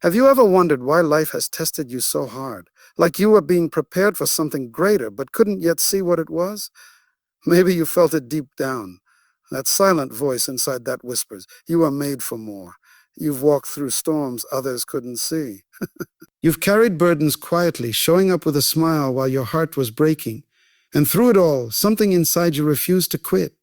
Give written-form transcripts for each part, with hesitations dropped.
Have you ever wondered why life has tested you so hard? Like you were being prepared for something greater but couldn't yet see what it was? Maybe you felt it deep down. That silent voice inside that whispers, you are made for more. You've walked through storms others couldn't see. You've carried burdens quietly, showing up with a smile while your heart was breaking. And through it all, something inside you refused to quit.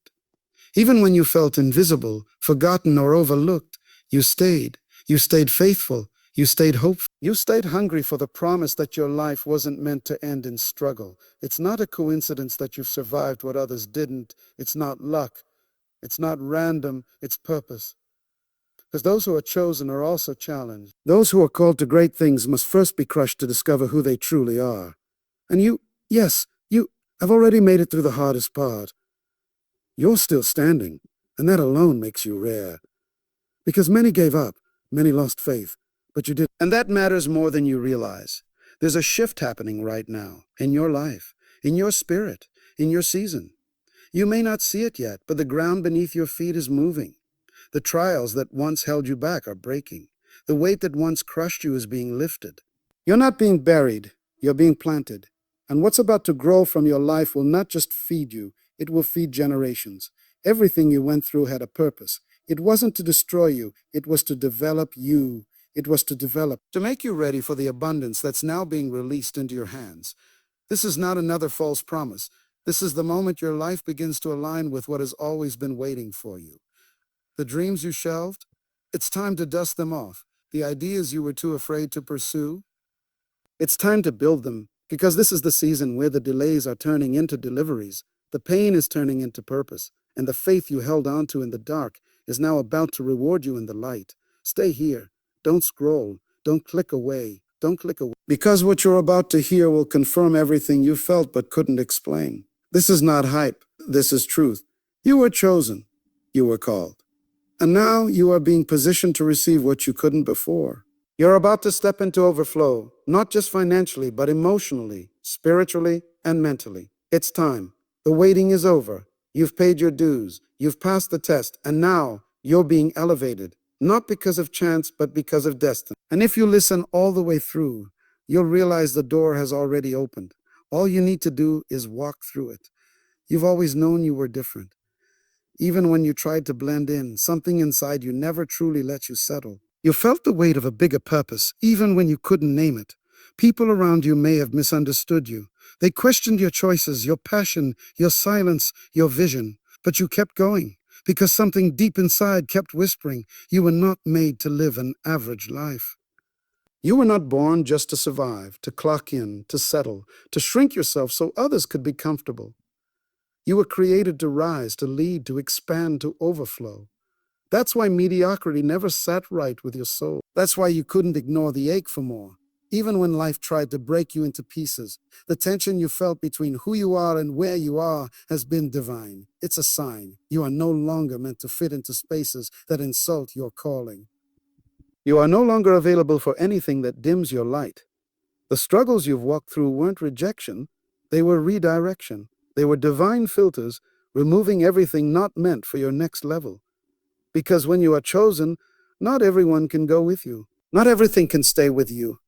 Even when you felt invisible, forgotten, or overlooked, you stayed. You stayed faithful. You stayed hopeful. You stayed hungry for the promise that your life wasn't meant to end in struggle. It's not a coincidence that you've survived what others didn't. It's not luck. It's not random. It's purpose. Because those who are chosen are also challenged. Those who are called to great things must first be crushed to discover who they truly are. And yes, you have already made it through the hardest part. You're still standing, and that alone makes you rare. Because many gave up, many lost faith, but you did. And that matters more than you realize. There's a shift happening right now, in your life, in your spirit, in your season. You may not see it yet, but the ground beneath your feet is moving. The trials that once held you back are breaking. The weight that once crushed you is being lifted. You're not being buried, you're being planted. And what's about to grow from your life will not just feed you, it will feed generations. Everything you went through had a purpose. It wasn't to destroy you, it was to develop you. It was to make you ready for the abundance that's now being released into your hands. This is not another false promise. This is the moment your life begins to align with what has always been waiting for you. The dreams you shelved, it's time to dust them off. The ideas you were too afraid to pursue, it's time to build them, because this is the season where the delays are turning into deliveries. The pain is turning into purpose, and the faith you held onto in the dark is now about to reward you in the light. Stay here. Don't scroll. Don't click away. Don't click away. Because what you're about to hear will confirm everything you felt but couldn't explain. This is not hype. This is truth. You were chosen. You were called. And now you are being positioned to receive what you couldn't before. You're about to step into overflow, not just financially, but emotionally, spiritually, and mentally. It's time. The waiting is over. You've paid your dues. You've passed the test. And now you're being elevated, not because of chance, but because of destiny. And if you listen all the way through, you'll realize the door has already opened. All you need to do is walk through it. You've always known you were different. Even when you tried to blend in, something inside you never truly let you settle. You felt the weight of a bigger purpose, even when you couldn't name it. People around you may have misunderstood you. They questioned your choices, your passion, your silence, your vision. But you kept going, because something deep inside kept whispering, you were not made to live an average life. You were not born just to survive, to clock in, to settle, to shrink yourself so others could be comfortable. You were created to rise, to lead, to expand, to overflow. That's why mediocrity never sat right with your soul. That's why you couldn't ignore the ache for more. Even when life tried to break you into pieces, the tension you felt between who you are and where you are has been divine. It's a sign. You are no longer meant to fit into spaces that insult your calling. You are no longer available for anything that dims your light. The struggles you've walked through weren't rejection, they were redirection. They were divine filters, removing everything not meant for your next level. Because when you are chosen, not everyone can go with you. Not everything can stay with you.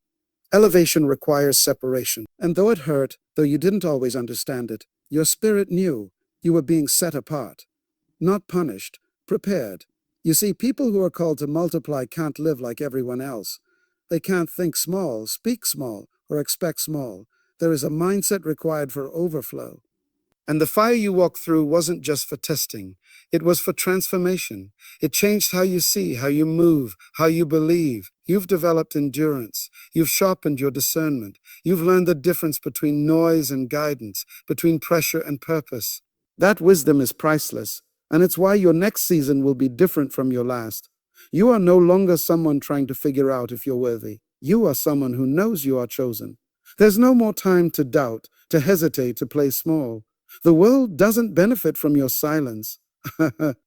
Elevation requires separation. And though it hurt, though you didn't always understand it, your spirit knew you were being set apart. Not punished, prepared. You see, people who are called to multiply can't live like everyone else. They can't think small, speak small, or expect small. There is a mindset required for overflow. And the fire you walked through wasn't just for testing. It was for transformation. It changed how you see, how you move, how you believe. You've developed endurance. You've sharpened your discernment. You've learned the difference between noise and guidance, between pressure and purpose. That wisdom is priceless, and it's why your next season will be different from your last. You are no longer someone trying to figure out if you're worthy. You are someone who knows you are chosen. There's no more time to doubt, to hesitate, to play small. The world doesn't benefit from your silence.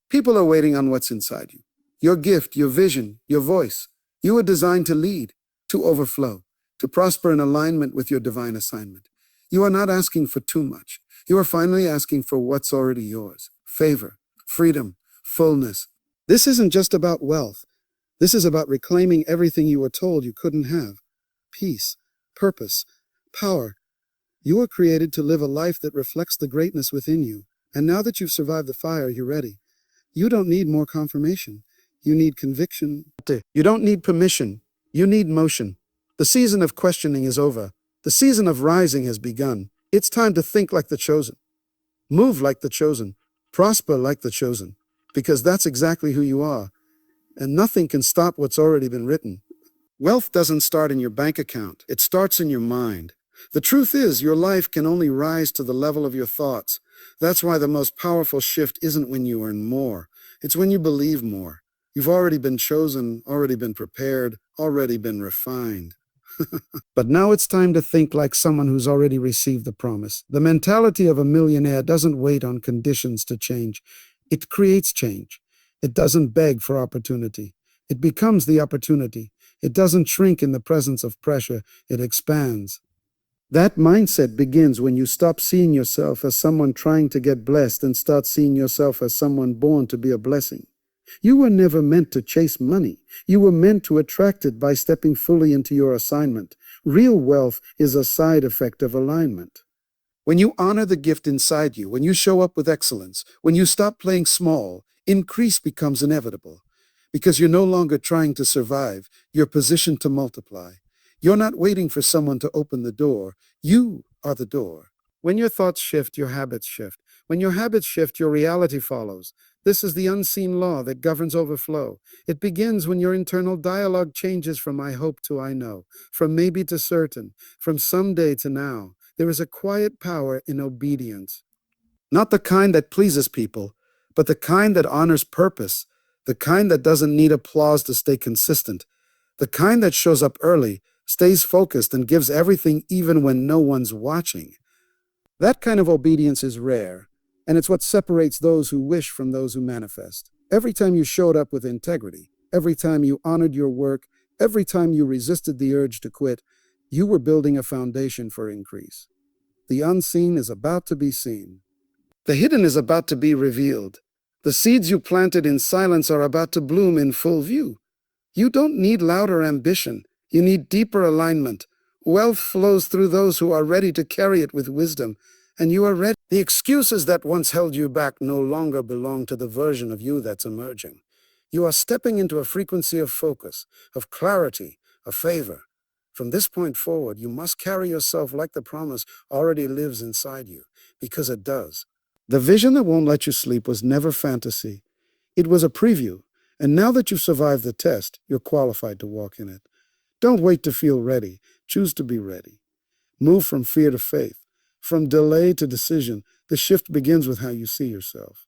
People are waiting on what's inside you. Your gift, your vision, your voice. You were designed to lead, to overflow, to prosper in alignment with your divine assignment. You are not asking for too much. You are finally asking for what's already yours. Favor, freedom, fullness. This isn't just about wealth. This is about reclaiming everything you were told you couldn't have. Peace, purpose, power. You were created to live a life that reflects the greatness within you. And now that you've survived the fire, you're ready. You don't need more confirmation. You need conviction. You don't need permission. You need motion. The season of questioning is over. The season of rising has begun. It's time to think like the chosen. Move like the chosen. Prosper like the chosen. Because that's exactly who you are. And nothing can stop what's already been written. Wealth doesn't start in your bank account. It starts in your mind. The truth is, your life can only rise to the level of your thoughts. That's why the most powerful shift isn't when you earn more. It's when you believe more. You've already been chosen, already been prepared, already been refined. But now it's time to think like someone who's already received the promise. The mentality of a millionaire doesn't wait on conditions to change. It creates change. It doesn't beg for opportunity. It becomes the opportunity. It doesn't shrink in the presence of pressure. It expands. That mindset begins when you stop seeing yourself as someone trying to get blessed and start seeing yourself as someone born to be a blessing. You were never meant to chase money. You were meant to attract it by stepping fully into your assignment. Real wealth is a side effect of alignment. When you honor the gift inside you, when you show up with excellence, when you stop playing small, increase becomes inevitable. Because you're no longer trying to survive, you're positioned to multiply. You're not waiting for someone to open the door. You are the door. When your thoughts shift, your habits shift. When your habits shift, your reality follows. This is the unseen law that governs overflow. It begins when your internal dialogue changes from I hope to I know, from maybe to certain, from someday to now. There is a quiet power in obedience. Not the kind that pleases people, but the kind that honors purpose, the kind that doesn't need applause to stay consistent, the kind that shows up early, stays focused, and gives everything even when no one's watching. That kind of obedience is rare, and it's what separates those who wish from those who manifest. Every time you showed up with integrity, every time you honored your work, every time you resisted the urge to quit, you were building a foundation for increase. The unseen is about to be seen. The hidden is about to be revealed. The seeds you planted in silence are about to bloom in full view. You don't need louder ambition. You need deeper alignment. Wealth flows through those who are ready to carry it with wisdom, and you are ready. The excuses that once held you back no longer belong to the version of you that's emerging. You are stepping into a frequency of focus, of clarity, of favor. From this point forward, you must carry yourself like the promise already lives inside you, because it does. The vision that won't let you sleep was never fantasy. It was a preview, and now that you've survived the test, you're qualified to walk in it. Don't wait to feel ready. Choose to be ready. Move from fear to faith, from delay to decision. The shift begins with how you see yourself.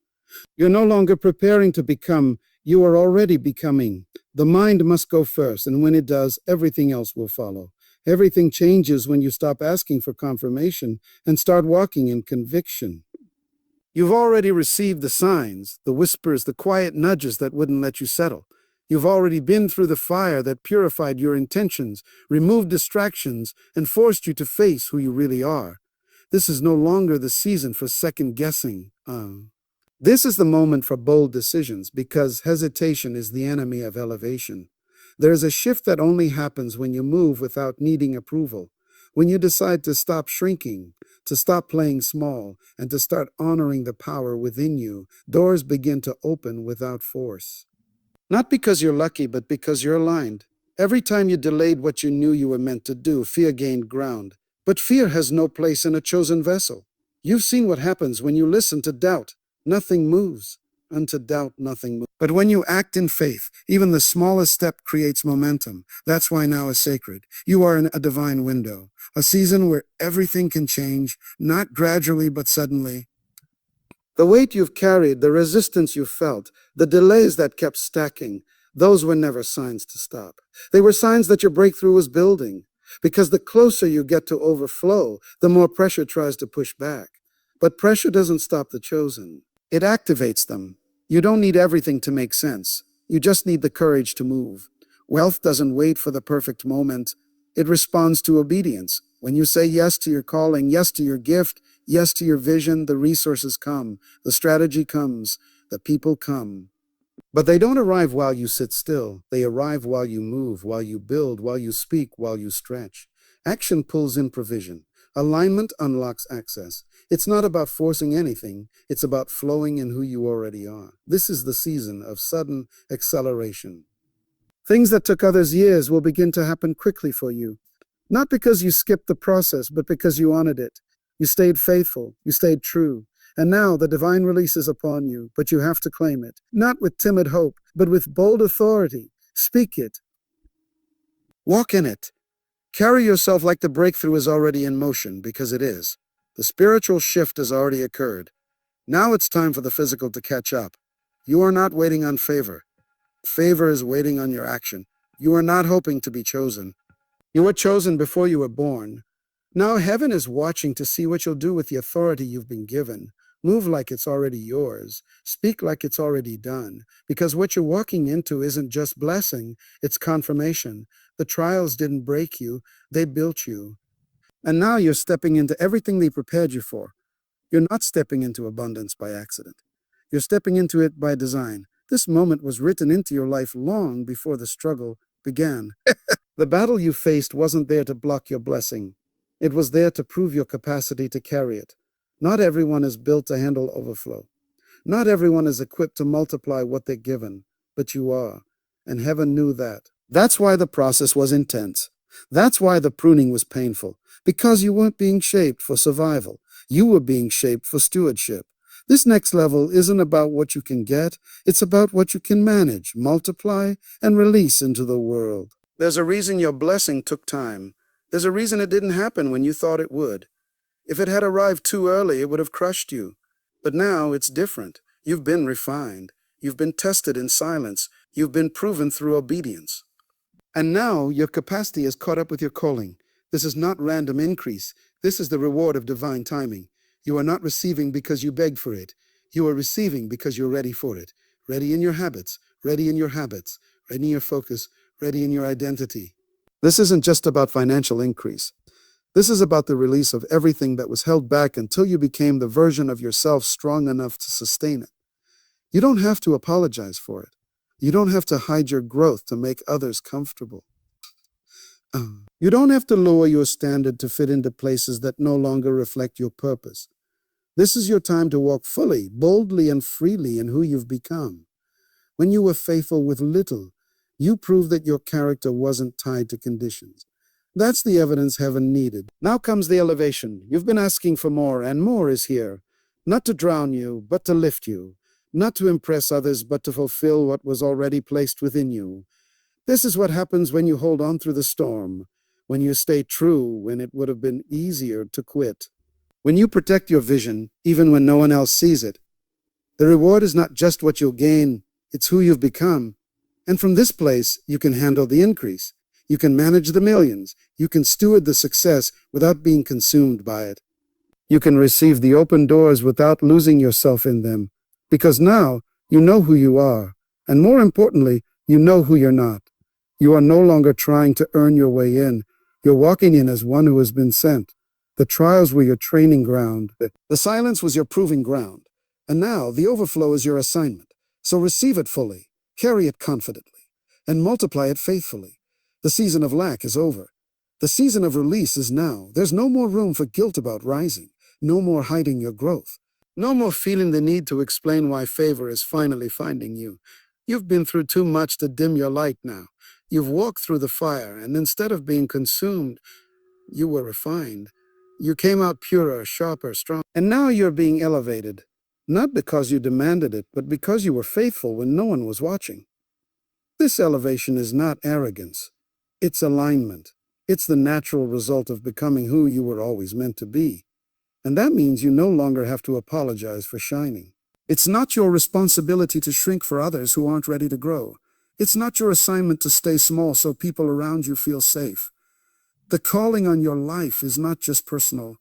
You're no longer preparing to become, you are already becoming. The mind must go first, and when it does, everything else will follow. Everything changes when you stop asking for confirmation and start walking in conviction. You've already received the signs, the whispers, the quiet nudges that wouldn't let you settle. You've already been through the fire that purified your intentions, removed distractions, and forced you to face who you really are. This is no longer the season for second guessing. This is the moment for bold decisions, because hesitation is the enemy of elevation. There is a shift that only happens when you move without needing approval, when you decide to stop shrinking, to stop playing small, and to start honoring the power within you. Doors begin to open without force. Not because you're lucky, but because you're aligned. Every time you delayed what you knew you were meant to do, fear gained ground. But fear has no place in a chosen vessel. You've seen what happens when you listen to doubt. Nothing moves. Unto doubt, nothing moves. But when you act in faith, even the smallest step creates momentum. That's why now is sacred. You are in a divine window, a season where everything can change, not gradually but suddenly. The weight you've carried, the resistance you felt, the delays that kept stacking, those were never signs to stop. They were signs that your breakthrough was building. Because the closer you get to overflow, the more pressure tries to push back. But pressure doesn't stop the chosen. It activates them. You don't need everything to make sense. You just need the courage to move. Wealth doesn't wait for the perfect moment. It responds to obedience. When you say yes to your calling, yes to your gift, yes to your vision, the resources come, the strategy comes, the people come. But they don't arrive while you sit still. They arrive while you move, while you build, while you speak, while you stretch. Action pulls in provision. Alignment unlocks access. It's not about forcing anything. It's about flowing in who you already are. This is the season of sudden acceleration. Things that took others years will begin to happen quickly for you. Not because you skipped the process, but because you honored it. You stayed faithful. You stayed true. And now the divine release is upon you, but you have to claim it. Not with timid hope, but with bold authority. Speak it. Walk in it. Carry yourself like the breakthrough is already in motion, because it is. The spiritual shift has already occurred. Now it's time for the physical to catch up. You are not waiting on favor. Favor is waiting on your action. You are not hoping to be chosen. You were chosen before you were born. Now heaven is watching to see what you'll do with the authority you've been given. Move like it's already yours. Speak like it's already done. Because what you're walking into isn't just blessing, it's confirmation. The trials didn't break you, they built you. And now you're stepping into everything they prepared you for. You're not stepping into abundance by accident. You're stepping into it by design. This moment was written into your life long before the struggle began. The battle you faced wasn't there to block your blessing. It was there to prove your capacity to carry it. Not everyone is built to handle overflow. Not everyone is equipped to multiply what they're given, but you are. And heaven knew that. That's why the process was intense. That's why the pruning was painful. Because you weren't being shaped for survival. You were being shaped for stewardship. This next level isn't about what you can get. It's about what you can manage, multiply, and release into the world. There's a reason your blessing took time. There's a reason it didn't happen when you thought it would. If it had arrived too early, it would have crushed you. But now it's different. You've been refined. You've been tested in silence. You've been proven through obedience. And now your capacity is caught up with your calling. This is not random increase. This is the reward of divine timing. You are not receiving because you begged for it. You are receiving because you're ready for it. Ready in your habits, ready in your habits, ready in your focus, ready in your identity. This isn't just about financial increase. This is about the release of everything that was held back until you became the version of yourself strong enough to sustain it. You don't have to apologize for it. You don't have to hide your growth to make others comfortable. You don't have to lower your standard to fit into places that no longer reflect your purpose. This is your time to walk fully, boldly, and freely in who you've become. When you were faithful with little, you proved that your character wasn't tied to conditions. That's the evidence heaven needed. Now comes the elevation. You've been asking for more, and more is here. Not to drown you, but to lift you. Not to impress others, but to fulfill what was already placed within you. This is what happens when you hold on through the storm, when you stay true when it would have been easier to quit. When you protect your vision, even when no one else sees it. The reward is not just what you'll gain, it's who you've become. And from this place, you can handle the increase. You can manage the millions. You can steward the success without being consumed by it. You can receive the open doors without losing yourself in them. Because now, you know who you are. And more importantly, you know who you're not. You are no longer trying to earn your way in. You're walking in as one who has been sent. The trials were your training ground. The silence was your proving ground. And now, the overflow is your assignment. So receive it fully, carry it confidently, and multiply it faithfully. The season of lack is over. The season of release is now. There's no more room for guilt about rising. No more hiding your growth. No more feeling the need to explain why favor is finally finding you. You've been through too much to dim your light now. You've walked through the fire, and instead of being consumed, you were refined. You came out purer, sharper, stronger. And now you're being elevated. Not because you demanded it, but because you were faithful when no one was watching. This elevation is not arrogance. It's alignment. It's the natural result of becoming who you were always meant to be. And that means you no longer have to apologize for shining. It's not your responsibility to shrink for others who aren't ready to grow. It's not your assignment to stay small so people around you feel safe. The calling on your life is not just personal,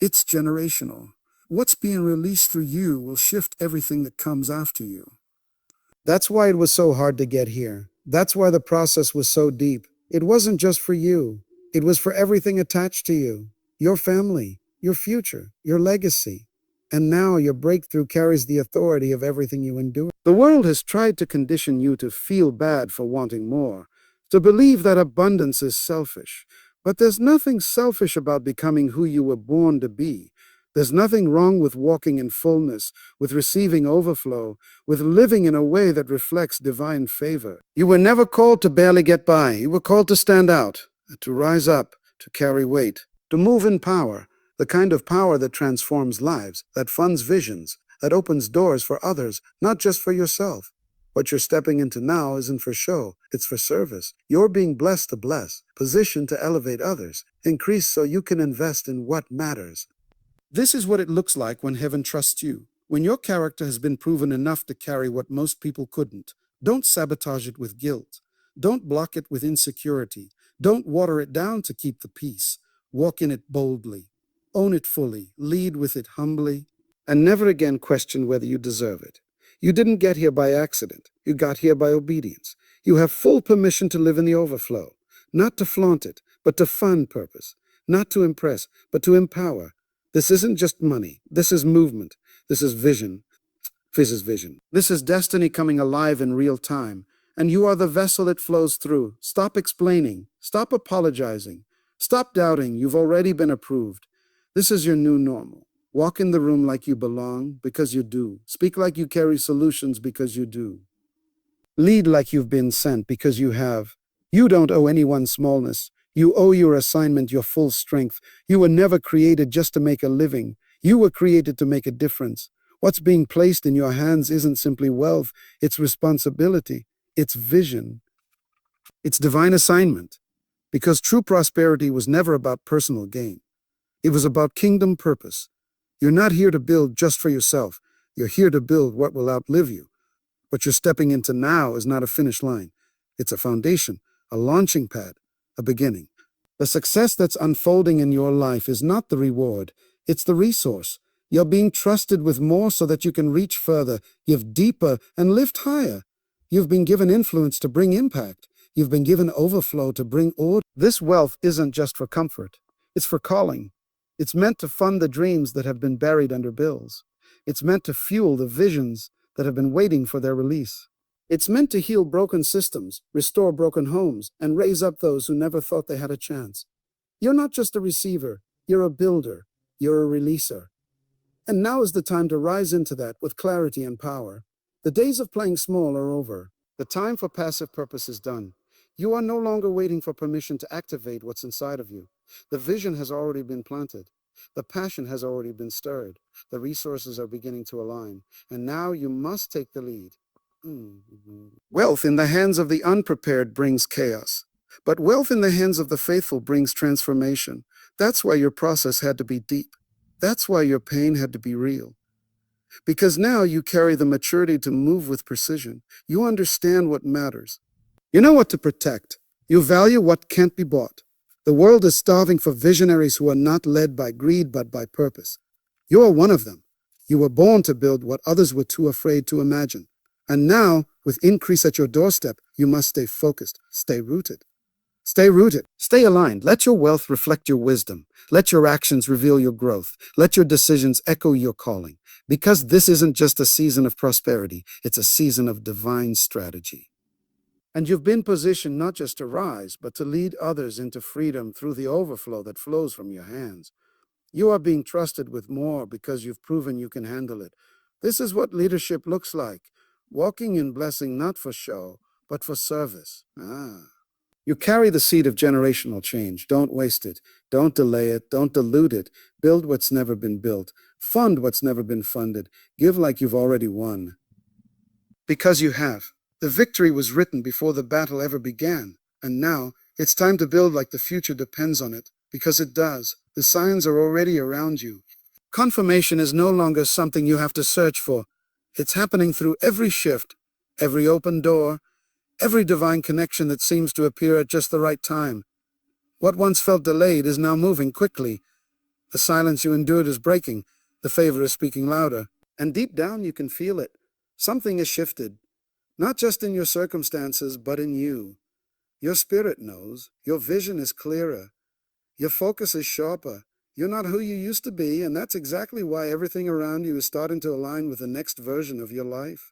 it's generational. What's being released through you will shift everything that comes after you. That's why it was so hard to get here. That's why the process was so deep. It wasn't just for you. It was for everything attached to you. Your family, your future, your legacy. And now your breakthrough carries the authority of everything you endure. The world has tried to condition you to feel bad for wanting more, to believe that abundance is selfish. But there's nothing selfish about becoming who you were born to be. There's nothing wrong with walking in fullness, with receiving overflow, with living in a way that reflects divine favor. You were never called to barely get by. You were called to stand out, to rise up, to carry weight, to move in power, the kind of power that transforms lives, that funds visions, that opens doors for others, not just for yourself. What you're stepping into now isn't for show, it's for service. You're being blessed to bless, positioned to elevate others, increased so you can invest in what matters. This is what it looks like when heaven trusts you, when your character has been proven enough to carry what most people couldn't. Don't sabotage it with guilt. Don't block it with insecurity. Don't water it down to keep the peace. Walk in it boldly. Own it fully. Lead with it humbly. And never again question whether you deserve it. You didn't get here by accident. You got here by obedience. You have full permission to live in the overflow. Not to flaunt it, but to fund purpose. Not to impress, but to empower. This isn't just money. This is movement. This is vision. This is vision. This is destiny coming alive in real time. And you are the vessel it flows through. Stop explaining. Stop apologizing. Stop doubting. You've already been approved. This is your new normal. Walk in the room like you belong, because you do. Speak like you carry solutions, because you do. Lead like you've been sent, because you have. You don't owe anyone smallness. You owe your assignment your full strength. You were never created just to make a living. You were created to make a difference. What's being placed in your hands isn't simply wealth, it's responsibility, it's vision, it's divine assignment. Because true prosperity was never about personal gain. It was about kingdom purpose. You're not here to build just for yourself. You're here to build what will outlive you. What you're stepping into now is not a finish line. It's a foundation, a launching pad, a beginning. The success that's unfolding in your life is not the reward, it's the resource. You're being trusted with more so that you can reach further, give deeper, and lift higher. You've been given influence to bring impact. You've been given overflow to bring order. This wealth isn't just for comfort. It's for calling. It's meant to fund the dreams that have been buried under bills. It's meant to fuel the visions that have been waiting for their release. It's meant to heal broken systems, restore broken homes, and raise up those who never thought they had a chance. You're not just a receiver, you're a builder, you're a releaser. And now is the time to rise into that with clarity and power. The days of playing small are over. The time for passive purpose is done. You are no longer waiting for permission to activate what's inside of you. The vision has already been planted. The passion has already been stirred. The resources are beginning to align. And now you must take the lead. Wealth in the hands of the unprepared brings chaos. But wealth in the hands of the faithful brings transformation. That's why your process had to be deep. That's why your pain had to be real. Because now you carry the maturity to move with precision. You understand what matters. You know what to protect. You value what can't be bought. The world is starving for visionaries who are not led by greed but by purpose. You are one of them. You were born to build what others were too afraid to imagine. And now, with increase at your doorstep, you must stay focused, stay rooted. Stay rooted, stay aligned. Let your wealth reflect your wisdom. Let your actions reveal your growth. Let your decisions echo your calling. Because this isn't just a season of prosperity, it's a season of divine strategy. And you've been positioned not just to rise, but to lead others into freedom through the overflow that flows from your hands. You are being trusted with more because you've proven you can handle it. This is what leadership looks like. Walking in blessing not for show, but for service. You carry the seed of generational change. Don't waste it. Don't delay it. Don't dilute it. Build what's never been built. Fund what's never been funded. Give like you've already won. Because you have. The victory was written before the battle ever began. And now, it's time to build like the future depends on it. Because it does. The signs are already around you. Confirmation is no longer something you have to search for. It's happening through every shift, every open door, every divine connection that seems to appear at just the right time. What once felt delayed is now moving quickly. The silence you endured is breaking. The favor is speaking louder. And deep down you can feel it. Something has shifted. Not just in your circumstances, but in you. Your spirit knows. Your vision is clearer. Your focus is sharper. You're not who you used to be, and that's exactly why everything around you is starting to align with the next version of your life.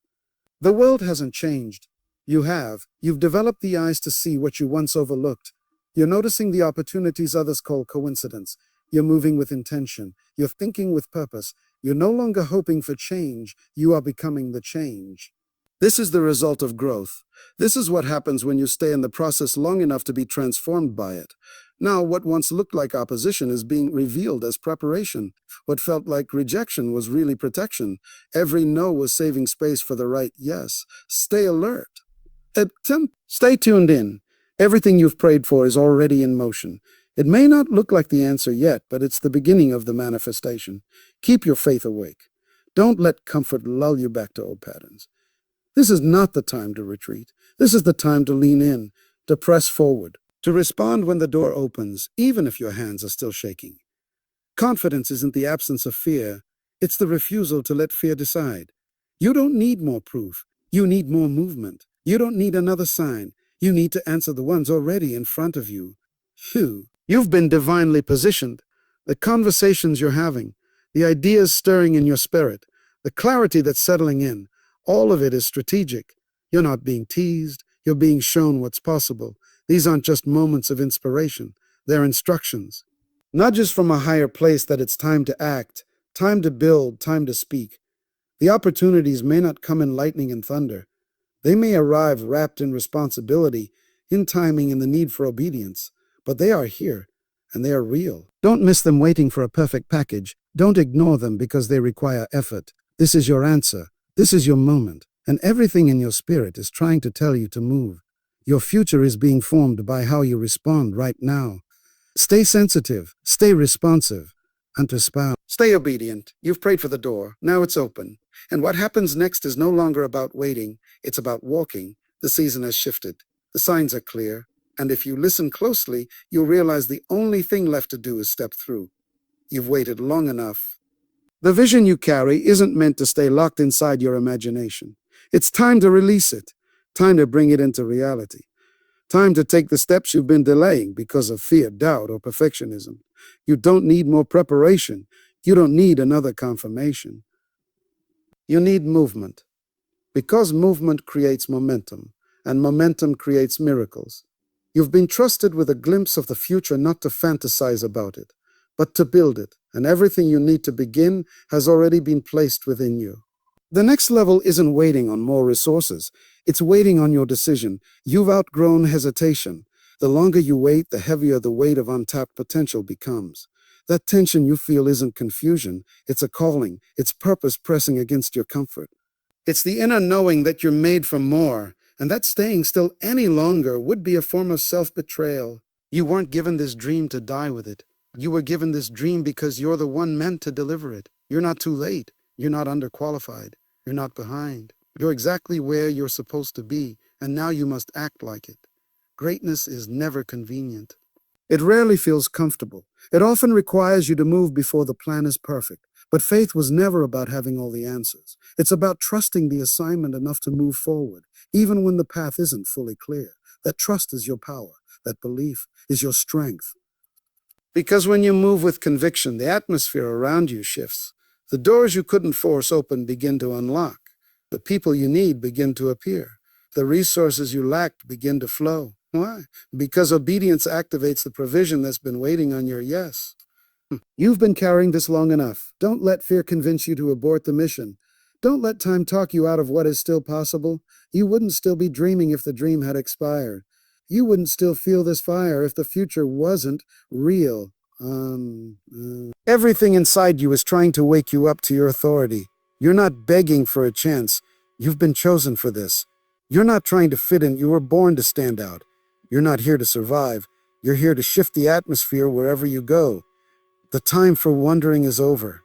The world hasn't changed. You have. You've developed the eyes to see what you once overlooked. You're noticing the opportunities others call coincidence. You're moving with intention. You're thinking with purpose. You're no longer hoping for change. You are becoming the change. This is the result of growth. This is what happens when you stay in the process long enough to be transformed by it. Now, what once looked like opposition is being revealed as preparation. What felt like rejection was really protection. Every no was saving space for the right yes. Stay alert. Stay tuned in. Everything you've prayed for is already in motion. It may not look like the answer yet, but it's the beginning of the manifestation. Keep your faith awake. Don't let comfort lull you back to old patterns. This is not the time to retreat. This is the time to lean in, to press forward, to respond when the door opens, even if your hands are still shaking. Confidence isn't the absence of fear. It's the refusal to let fear decide. You don't need more proof. You need more movement. You don't need another sign. You need to answer the ones already in front of you. You've been divinely positioned. The conversations you're having, the ideas stirring in your spirit, the clarity that's settling in, all of it is strategic. You're not being teased. You're being shown what's possible. These aren't just moments of inspiration. They're instructions. Nudges from a higher place that it's time to act, time to build, time to speak. The opportunities may not come in lightning and thunder. They may arrive wrapped in responsibility, in timing and the need for obedience. But they are here, and they are real. Don't miss them waiting for a perfect package. Don't ignore them because they require effort. This is your answer. This is your moment. And everything in your spirit is trying to tell you to move. Your future is being formed by how you respond right now. Stay sensitive, stay responsive, and to spout. Stay obedient. You've prayed for the door. Now it's open. And what happens next is no longer about waiting. It's about walking. The season has shifted. The signs are clear. And if you listen closely, you'll realize the only thing left to do is step through. You've waited long enough. The vision you carry isn't meant to stay locked inside your imagination. It's time to release it. Time to bring it into reality. Time to take the steps you've been delaying because of fear, doubt, or perfectionism. You don't need more preparation. You don't need another confirmation. You need movement. Because movement creates momentum, and momentum creates miracles. You've been trusted with a glimpse of the future not to fantasize about it, but to build it, and everything you need to begin has already been placed within you. The next level isn't waiting on more resources. It's waiting on your decision. You've outgrown hesitation. The longer you wait, the heavier the weight of untapped potential becomes. That tension you feel isn't confusion. It's a calling. It's purpose pressing against your comfort. It's the inner knowing that you're made for more, and that staying still any longer would be a form of self-betrayal. You weren't given this dream to die with it. You were given this dream because you're the one meant to deliver it. You're not too late. You're not underqualified. You're not behind. You're exactly where you're supposed to be, and now you must act like it. Greatness is never convenient. It rarely feels comfortable. It often requires you to move before the plan is perfect. But faith was never about having all the answers. It's about trusting the assignment enough to move forward, even when the path isn't fully clear. That trust is your power. That belief is your strength. Because when you move with conviction, the atmosphere around you shifts. The doors you couldn't force open begin to unlock. The people you need begin to appear. The resources you lacked begin to flow. Why? Because obedience activates the provision that's been waiting on your yes. You've been carrying this long enough. Don't let fear convince you to abort the mission. Don't let time talk you out of what is still possible. You wouldn't still be dreaming if the dream had expired. You wouldn't still feel this fire if the future wasn't real. Everything inside you is trying to wake you up to your authority. You're not begging for a chance. You've been chosen for this. You're not trying to fit in. You were born to stand out. You're not here to survive. You're here to shift the atmosphere wherever you go. The time for wondering is over.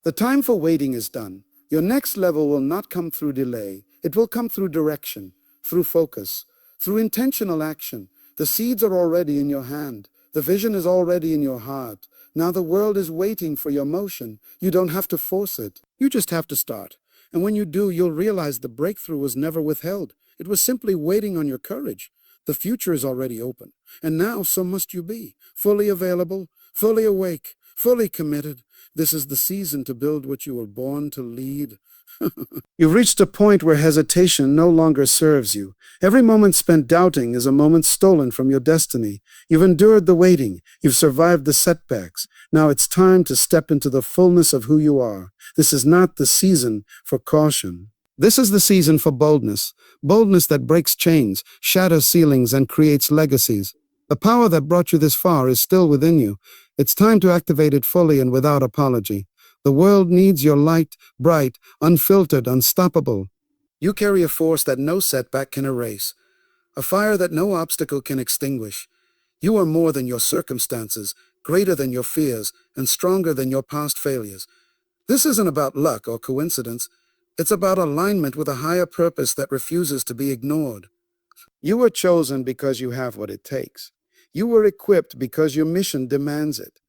The time for waiting is done. Your next level will not come through delay. It will come through direction, through focus, through intentional action. The seeds are already in your hand. The vision is already in your heart. Now the world is waiting for your motion. You don't have to force it. You just have to start. And when you do, you'll realize the breakthrough was never withheld. It was simply waiting on your courage. The future is already open. And now so must you be, fully available, fully awake, Fully committed, this is the season to build what you were born to lead. You've reached a point where hesitation no longer serves you. Every moment spent doubting is a moment stolen from your destiny. You've endured the waiting. You've survived the setbacks. Now it's time to step into the fullness of who you are. This is not the season for caution. This is the season for boldness. Boldness that breaks chains, shatters ceilings, and creates legacies. The power that brought you this far is still within you. It's time to activate it fully and without apology. The world needs your light, bright, unfiltered, unstoppable. You carry a force that no setback can erase, a fire that no obstacle can extinguish. You are more than your circumstances, greater than your fears, and stronger than your past failures. This isn't about luck or coincidence. It's about alignment with a higher purpose that refuses to be ignored. You were chosen because you have what it takes. You were equipped because your mission demands it.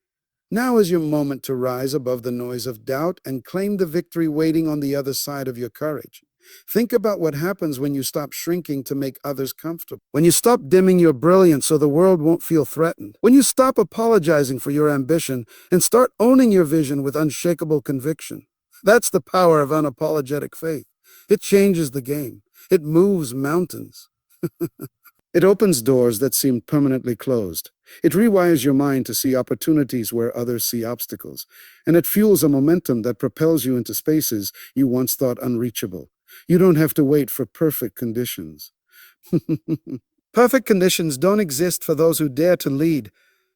Now is your moment to rise above the noise of doubt and claim the victory waiting on the other side of your courage. Think about what happens when you stop shrinking to make others comfortable. When you stop dimming your brilliance so the world won't feel threatened. When you stop apologizing for your ambition and start owning your vision with unshakable conviction. That's the power of unapologetic faith. It changes the game. It moves mountains. It opens doors that seemed permanently closed. It rewires your mind to see opportunities where others see obstacles. And it fuels a momentum that propels you into spaces you once thought unreachable. You don't have to wait for perfect conditions. Perfect conditions don't exist for those who dare to lead.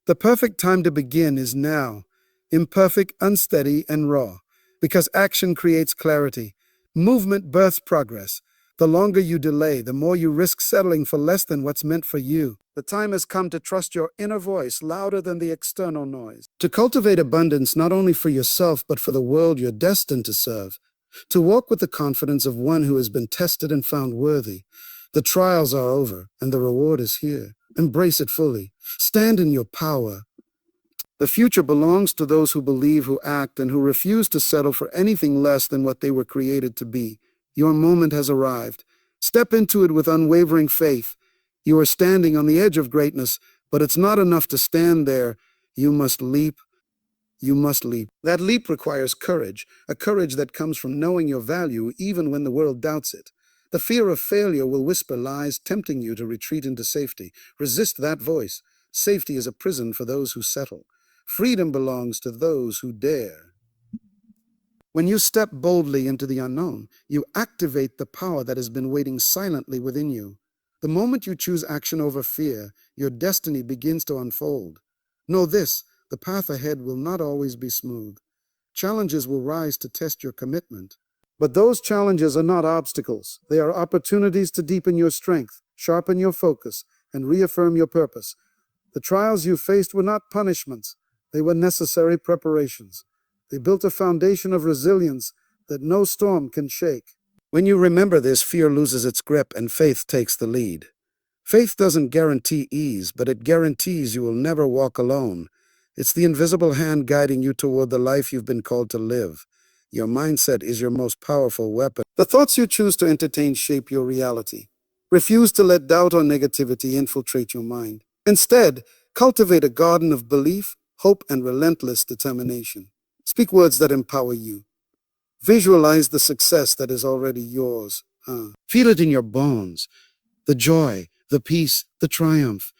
The perfect time to begin is now. Imperfect, unsteady, and raw. Because action creates clarity. Movement births progress. The longer you delay, the more you risk settling for less than what's meant for you. The time has come to trust your inner voice louder than the external noise. To cultivate abundance not only for yourself, but for the world you're destined to serve. To walk with the confidence of one who has been tested and found worthy. The trials are over, and the reward is here. Embrace it fully. Stand in your power. The future belongs to those who believe, who act, and who refuse to settle for anything less than what they were created to be. Your moment has arrived. Step into it with unwavering faith. You are standing on the edge of greatness, but it's not enough to stand there. You must leap. You must leap. That leap requires courage, a courage that comes from knowing your value even when the world doubts it. The fear of failure will whisper lies, tempting you to retreat into safety. Resist that voice. Safety is a prison for those who settle. Freedom belongs to those who dare. When you step boldly into the unknown, you activate the power that has been waiting silently within you. The moment you choose action over fear, your destiny begins to unfold. Know this, the path ahead will not always be smooth. Challenges will rise to test your commitment. But those challenges are not obstacles. They are opportunities to deepen your strength, sharpen your focus, and reaffirm your purpose. The trials you faced were not punishments. They were necessary preparations. They built a foundation of resilience that no storm can shake. When you remember this, fear loses its grip and faith takes the lead. Faith doesn't guarantee ease, but it guarantees you will never walk alone. It's the invisible hand guiding you toward the life you've been called to live. Your mindset is your most powerful weapon. The thoughts you choose to entertain shape your reality. Refuse to let doubt or negativity infiltrate your mind. Instead, cultivate a garden of belief, hope, and relentless determination. Speak words that empower you. Visualize the success that is already yours. Feel it in your bones. The joy, the peace, the triumph.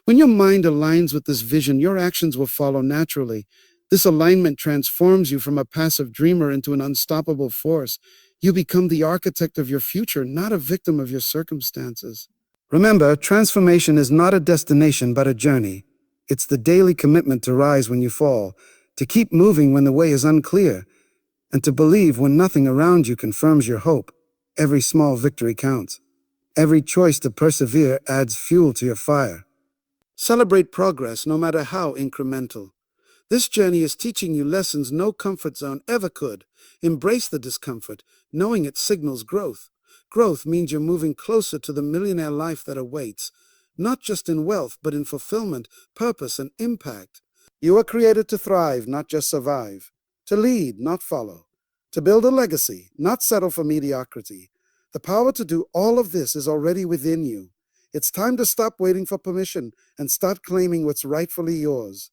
When your mind aligns with this vision, your actions will follow naturally. This alignment transforms you from a passive dreamer into an unstoppable force. You become the architect of your future, not a victim of your circumstances. Remember, transformation is not a destination, but a journey. It's the daily commitment to rise when you fall, to keep moving when the way is unclear, and to believe when nothing around you confirms your hope. Every small victory counts. Every choice to persevere adds fuel to your fire. Celebrate progress, no matter how incremental. This journey is teaching you lessons no comfort zone ever could. Embrace the discomfort, knowing it signals growth. Growth means you're moving closer to the millionaire life that awaits, not just in wealth, but in fulfillment, purpose, and impact. You are created to thrive, not just survive. To lead, not follow. To build a legacy, not settle for mediocrity. The power to do all of this is already within you. It's time to stop waiting for permission and start claiming what's rightfully yours.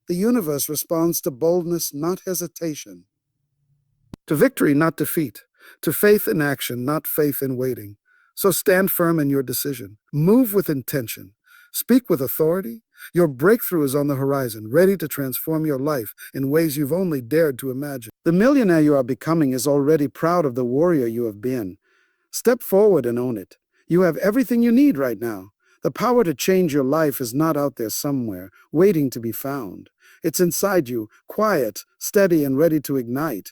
The universe responds to boldness, not hesitation. To victory, not defeat. To faith in action, not faith in waiting. So stand firm in your decision. Move with intention. Speak with authority. Your breakthrough is on the horizon, ready to transform your life in ways you've only dared to imagine. The millionaire you are becoming is already proud of the warrior you have been. Step forward and own it. You have everything you need right now. The power to change your life is not out there somewhere, waiting to be found. It's inside you, quiet, steady, and ready to ignite.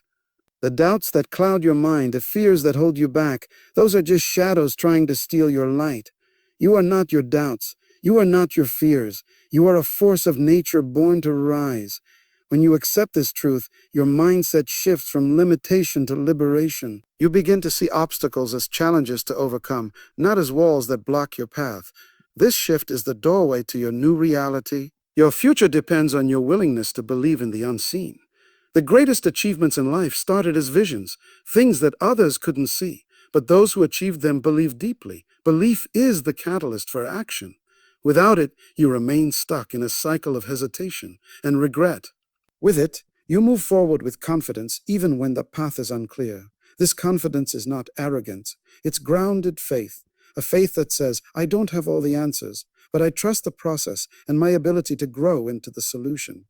The doubts that cloud your mind, the fears that hold you back, those are just shadows trying to steal your light. You are not your doubts. You are not your fears. You are a force of nature born to rise. When you accept this truth, your mindset shifts from limitation to liberation. You begin to see obstacles as challenges to overcome, not as walls that block your path. This shift is the doorway to your new reality. Your future depends on your willingness to believe in the unseen. The greatest achievements in life started as visions, things that others couldn't see, but those who achieved them believed deeply. Belief is the catalyst for action. Without it, you remain stuck in a cycle of hesitation and regret. With it, you move forward with confidence even when the path is unclear. This confidence is not arrogance, it's grounded faith, a faith that says, I don't have all the answers, but I trust the process and my ability to grow into the solution.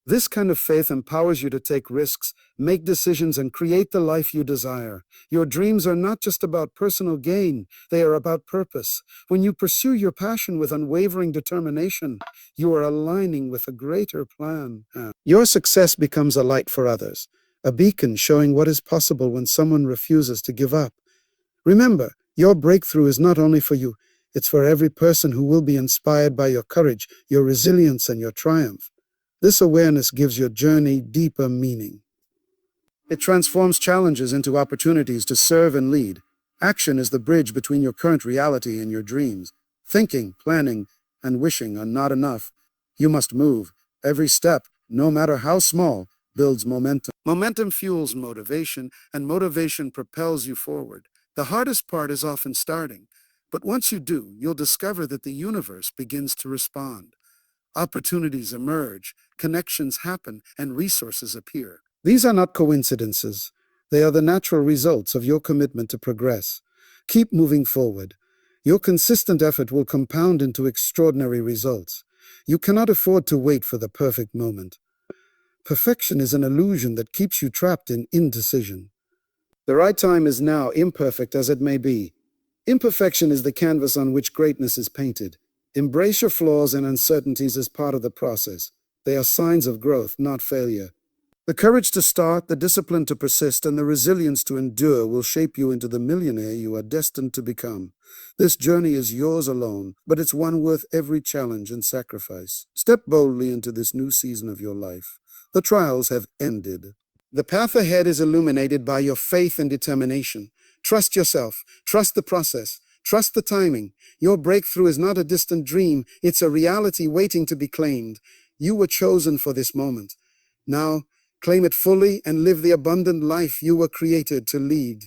This kind of faith empowers you to take risks, make decisions, and create the life you desire. Your dreams are not just about personal gain, they are about purpose. When you pursue your passion with unwavering determination, you are aligning with a greater plan. Your success becomes a light for others, a beacon showing what is possible when someone refuses to give up. Remember, your breakthrough is not only for you, it's for every person who will be inspired by your courage, your resilience, and your triumph. This awareness gives your journey deeper meaning. It transforms challenges into opportunities to serve and lead. Action is the bridge between your current reality and your dreams. Thinking, planning, and wishing are not enough. You must move. Every step, no matter how small, builds momentum. Momentum fuels motivation, and motivation propels you forward. The hardest part is often starting, but once you do, you'll discover that the universe begins to respond. Opportunities emerge, connections happen, and resources appear. These are not coincidences. They are the natural results of your commitment to progress. Keep moving forward. Your consistent effort will compound into extraordinary results. You cannot afford to wait for the perfect moment. Perfection is an illusion that keeps you trapped in indecision. The right time is now, imperfect as it may be. Imperfection is the canvas on which greatness is painted. Embrace your flaws and uncertainties as part of the process. They are signs of growth, not failure. The courage to start, the discipline to persist, and the resilience to endure will shape you into the millionaire you are destined to become. This journey is yours alone, but it's one worth every challenge and sacrifice. Step boldly into this new season of your life. The trials have ended. The path ahead is illuminated by your faith and determination. Trust yourself. Trust the process. Trust the timing. Your breakthrough is not a distant dream. It's a reality waiting to be claimed. You were chosen for this moment. Now, claim it fully and live the abundant life you were created to lead.